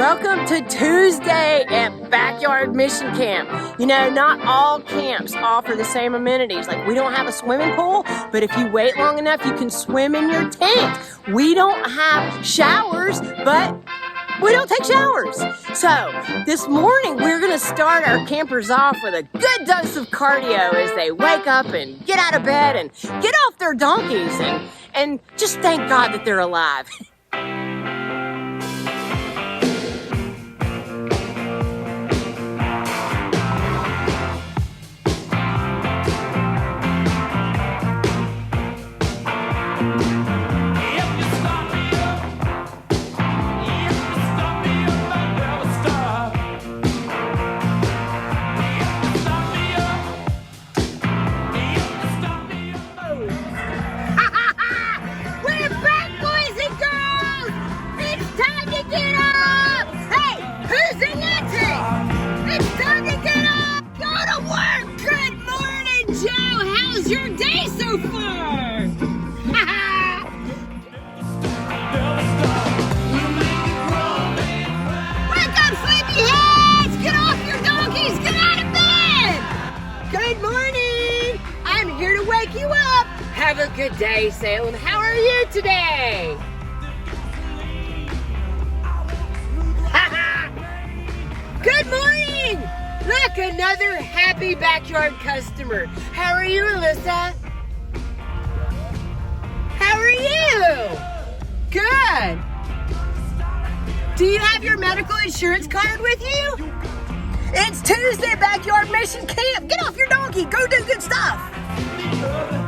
Welcome to Tuesday at Backyard Mission Camp. You know, not all camps offer the same amenities. Like, we don't have a swimming pool, but if you wait long enough, you can swim in your tent. We don't have showers, but we don't take showers. So this morning, we're gonna start our campers off with a good dose of cardio as they wake up and get out of bed and get off their donkeys and just thank God that they're alive. Your day so far? Wake up, sleepyheads! Get off your donkeys! Get out of bed! Good morning! I'm here to wake you up. Have a good day, Salem. How are you today? Good morning! Look, another happy backyard customer. How are you, Alyssa? How are you? Good. Do you have your medical insurance card with you? It's Tuesday, Backyard Mission Camp. Get off your donkey. Go do good stuff.